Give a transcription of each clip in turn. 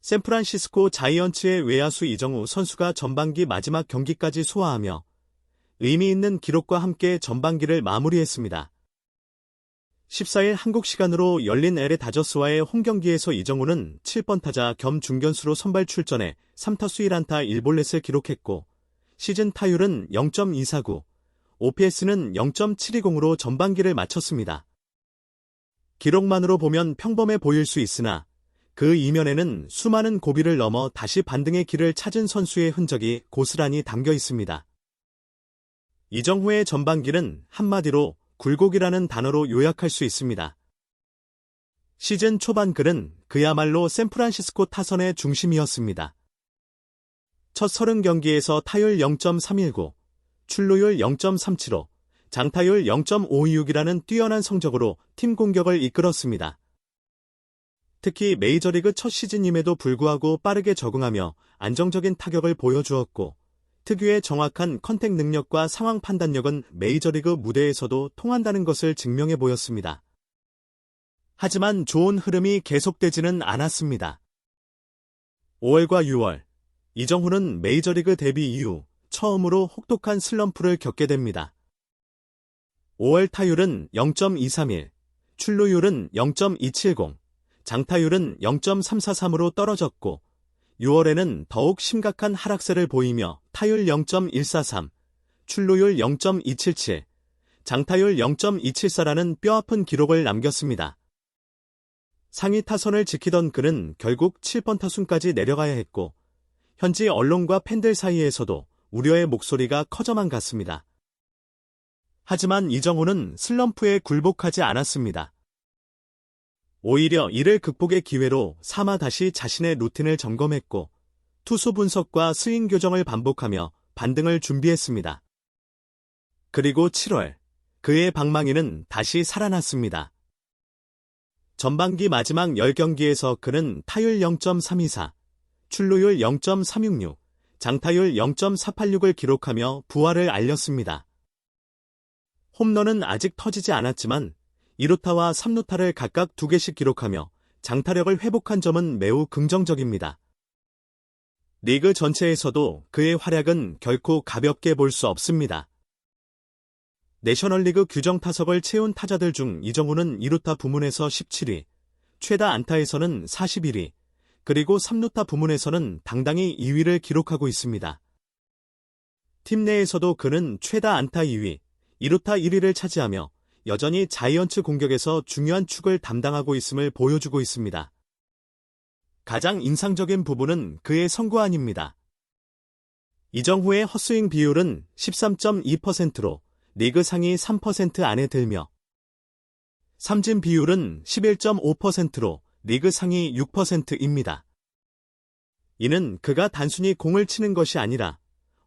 샌프란시스코 자이언츠의 외야수 이정후 선수가 전반기 마지막 경기까지 소화하며 의미 있는 기록과 함께 전반기를 마무리했습니다. 14일 한국 시간으로 열린 LA 다저스와의 홈경기에서 이정후는 7번 타자 겸 중견수로 선발 출전해 3타수 1안타 1볼넷을 기록했고 시즌 타율은 0.249, OPS는 0.720으로 전반기를 마쳤습니다. 기록만으로 보면 평범해 보일 수 있으나 그 이면에는 수많은 고비를 넘어 다시 반등의 길을 찾은 선수의 흔적이 고스란히 담겨 있습니다. 이정후의 전반기는 한마디로 굴곡이라는 단어로 요약할 수 있습니다. 시즌 초반 그는 그야말로 샌프란시스코 타선의 중심이었습니다. 첫 30경기에서 타율 0.319, 출루율 0.375, 장타율 0.526이라는 뛰어난 성적으로 팀 공격을 이끌었습니다. 특히 메이저리그 첫 시즌임에도 불구하고 빠르게 적응하며 안정적인 타격을 보여주었고 특유의 정확한 컨택 능력과 상황 판단력은 메이저리그 무대에서도 통한다는 것을 증명해 보였습니다. 하지만 좋은 흐름이 계속되지는 않았습니다. 5월과 6월, 이정후는 메이저리그 데뷔 이후 처음으로 혹독한 슬럼프를 겪게 됩니다. 5월 타율은 0.231, 출루율은 0.270, 장타율은 0.343으로 떨어졌고 6월에는 더욱 심각한 하락세를 보이며 타율 0.143, 출루율 0.277, 장타율 0.274라는 뼈아픈 기록을 남겼습니다. 상위 타선을 지키던 그는 결국 7번 타순까지 내려가야 했고 현지 언론과 팬들 사이에서도 우려의 목소리가 커져만 갔습니다. 하지만 이정후는 슬럼프에 굴복하지 않았습니다. 오히려 이를 극복의 기회로 삼아 다시 자신의 루틴을 점검했고 투수 분석과 스윙 교정을 반복하며 반등을 준비했습니다. 그리고 7월, 그의 방망이는 다시 살아났습니다. 전반기 마지막 10경기에서 그는 타율 0.324, 출루율 0.366, 장타율 0.486을 기록하며 부활을 알렸습니다. 홈런은 아직 터지지 않았지만 2루타와 3루타를 각각 2개씩 기록하며 장타력을 회복한 점은 매우 긍정적입니다. 리그 전체에서도 그의 활약은 결코 가볍게 볼 수 없습니다. 내셔널리그 규정 타석을 채운 타자들 중 이정후는 2루타 부문에서 17위, 최다 안타에서는 41위, 그리고 3루타 부문에서는 당당히 2위를 기록하고 있습니다. 팀 내에서도 그는 최다 안타 2위, 2루타 1위를 차지하며 여전히 자이언츠 공격에서 중요한 축을 담당하고 있음을 보여주고 있습니다. 가장 인상적인 부분은 그의 선구안입니다. 이정후의 헛스윙 비율은 13.2%로 리그 상위 3% 안에 들며 삼진 비율은 11.5%로 리그 상위 6%입니다. 이는 그가 단순히 공을 치는 것이 아니라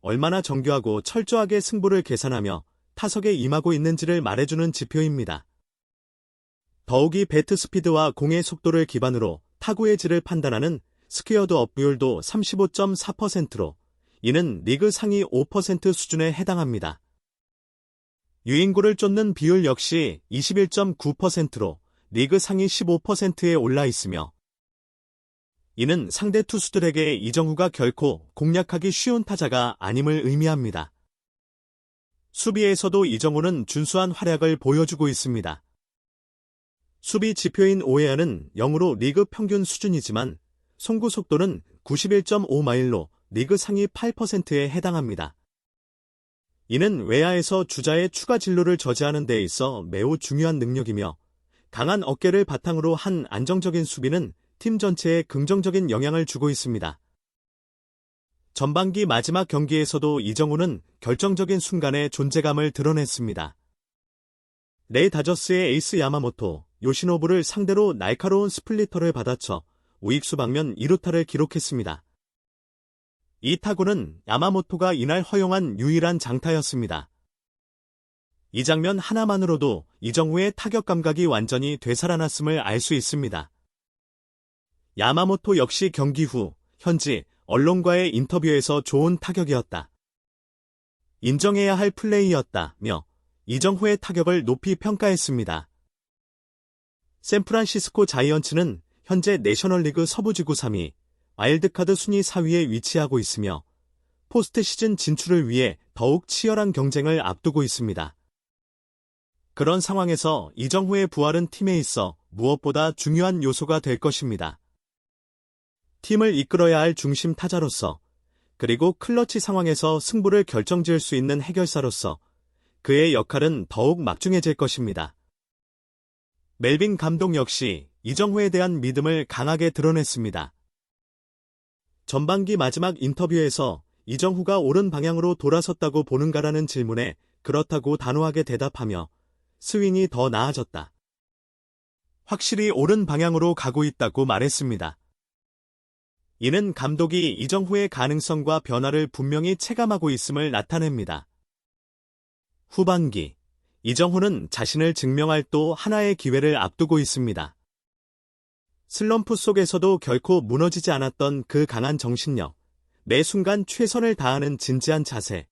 얼마나 정교하고 철저하게 승부를 계산하며 타석에 임하고 있는지를 말해주는 지표입니다. 더욱이 배트 스피드와 공의 속도를 기반으로 타구의 질을 판단하는 스퀘어드 업 비율도 35.4%로 이는 리그 상위 5% 수준에 해당합니다. 유인구를 쫓는 비율 역시 21.9%로 리그 상위 15%에 올라 있으며 이는 상대 투수들에게 이정후가 결코 공략하기 쉬운 타자가 아님을 의미합니다. 수비에서도 이정후는 준수한 활약을 보여주고 있습니다. 수비 지표인 OER은 0으로 리그 평균 수준이지만 송구 속도는 91.5마일로 리그 상위 8%에 해당합니다. 이는 외야에서 주자의 추가 진루를 저지하는 데 있어 매우 중요한 능력이며 강한 어깨를 바탕으로 한 안정적인 수비는 팀 전체에 긍정적인 영향을 주고 있습니다. 전반기 마지막 경기에서도 이정후는 결정적인 순간에 존재감을 드러냈습니다. 레이 다저스의 에이스 야마모토, 요시노부를 상대로 날카로운 스플리터를 받아쳐 우익수 방면 2루타를 기록했습니다. 이 타구는 야마모토가 이날 허용한 유일한 장타였습니다. 이 장면 하나만으로도 이정후의 타격 감각이 완전히 되살아났음을 알 수 있습니다. 야마모토 역시 경기 후 현지 언론과의 인터뷰에서 좋은 타격이었다. 인정해야 할 플레이였다며 이정후의 타격을 높이 평가했습니다. 샌프란시스코 자이언츠는 현재 내셔널리그 서부지구 3위, 와일드카드 순위 4위에 위치하고 있으며 포스트 시즌 진출을 위해 더욱 치열한 경쟁을 앞두고 있습니다. 그런 상황에서 이정후의 부활은 팀에 있어 무엇보다 중요한 요소가 될 것입니다. 팀을 이끌어야 할 중심 타자로서, 그리고 클러치 상황에서 승부를 결정지을 수 있는 해결사로서 그의 역할은 더욱 막중해질 것입니다. 멜빈 감독 역시 이정후에 대한 믿음을 강하게 드러냈습니다. 전반기 마지막 인터뷰에서 이정후가 옳은 방향으로 돌아섰다고 보는가라는 질문에 그렇다고 단호하게 대답하며 스윙이 더 나아졌다. 확실히 옳은 방향으로 가고 있다고 말했습니다. 이는 감독이 이정후의 가능성과 변화를 분명히 체감하고 있음을 나타냅니다. 후반기, 이정후는 자신을 증명할 또 하나의 기회를 앞두고 있습니다. 슬럼프 속에서도 결코 무너지지 않았던 그 강한 정신력, 매 순간 최선을 다하는 진지한 자세,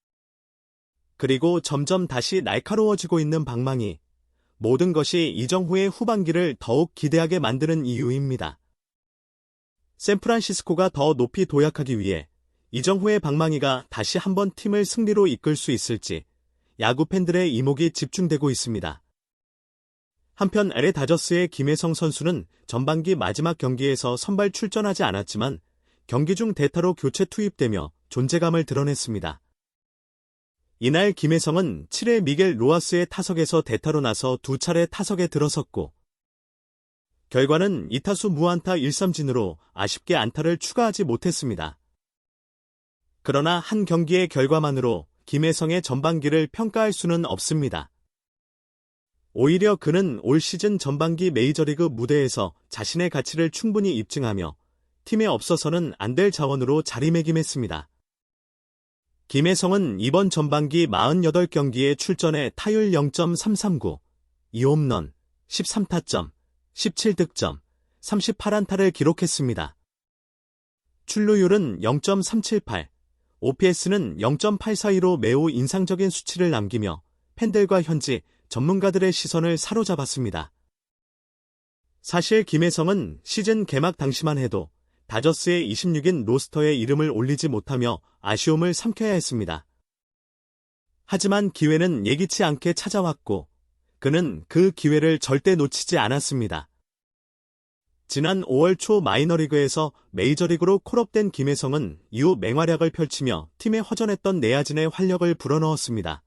그리고 점점 다시 날카로워지고 있는 방망이, 모든 것이 이정후의 후반기를 더욱 기대하게 만드는 이유입니다. 샌프란시스코가 더 높이 도약하기 위해 이정후의 방망이가 다시 한번 팀을 승리로 이끌 수 있을지 야구 팬들의 이목이 집중되고 있습니다. 한편 LA 다저스의 김혜성 선수는 전반기 마지막 경기에서 선발 출전하지 않았지만 경기 중 대타로 교체 투입되며 존재감을 드러냈습니다. 이날 김혜성은 7회 미겔 로하스의 타석에서 대타로 나서 2차례 타석에 들어섰고 결과는 2타수 무안타 1삼진으로 아쉽게 안타를 추가하지 못했습니다. 그러나 한 경기의 결과만으로 김혜성의 전반기를 평가할 수는 없습니다. 오히려 그는 올 시즌 전반기 메이저리그 무대에서 자신의 가치를 충분히 입증하며 팀에 없어서는 안 될 자원으로 자리매김했습니다. 김혜성은 이번 전반기 48경기에 출전해 타율 0.339, 2홈런, 13타점, 17득점, 38안타를 기록했습니다. 출루율은 0.378, OPS는 0.842로 매우 인상적인 수치를 남기며 팬들과 현지 전문가들의 시선을 사로잡았습니다. 사실 김혜성은 시즌 개막 당시만 해도 다저스의 26인 로스터에 이름을 올리지 못하며 아쉬움을 삼켜야 했습니다. 하지만 기회는 예기치 않게 찾아왔고 그는 그 기회를 절대 놓치지 않았습니다. 지난 5월 초 마이너리그에서 메이저리그로 콜업된 김혜성은 이후 맹활약을 펼치며 팀에 허전했던 내야진의 활력을 불어넣었습니다.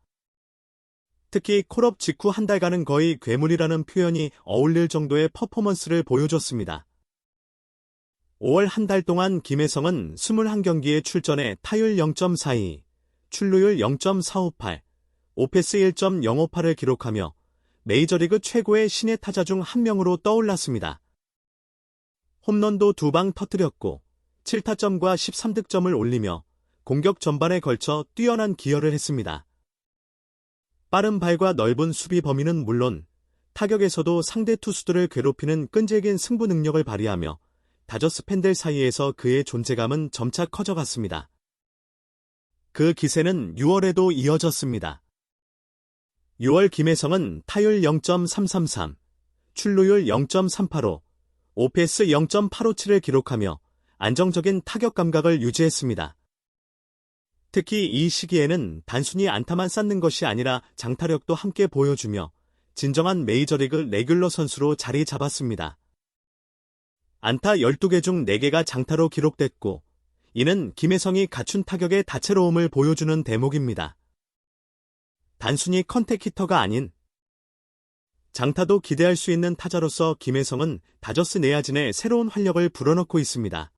특히 콜업 직후 한 달간은 거의 괴물이라는 표현이 어울릴 정도의 퍼포먼스를 보여줬습니다. 5월 한 달 동안 김혜성은 21경기에 출전해 타율 0.42, 출루율 0.458, 오페스 1.058을 기록하며 메이저리그 최고의 신예 타자 중 한 명으로 떠올랐습니다. 홈런도 2방 터뜨렸고 7타점과 13득점을 올리며 공격 전반에 걸쳐 뛰어난 기여를 했습니다. 빠른 발과 넓은 수비 범위는 물론 타격에서도 상대 투수들을 괴롭히는 끈질긴 승부 능력을 발휘하며 다저스 팬들 사이에서 그의 존재감은 점차 커져갔습니다. 그 기세는 6월에도 이어졌습니다. 6월 김혜성은 타율 0.333, 출루율 0.385, OPS 0.857을 기록하며 안정적인 타격 감각을 유지했습니다. 특히 이 시기에는 단순히 안타만 쌓는 것이 아니라 장타력도 함께 보여주며 진정한 메이저리그 레귤러 선수로 자리 잡았습니다. 안타 12개 중 4개가 장타로 기록됐고 이는 김혜성이 갖춘 타격의 다채로움을 보여주는 대목입니다. 단순히 컨택 히터가 아닌 장타도 기대할 수 있는 타자로서 김혜성은 다저스 내야진에 새로운 활력을 불어넣고 있습니다.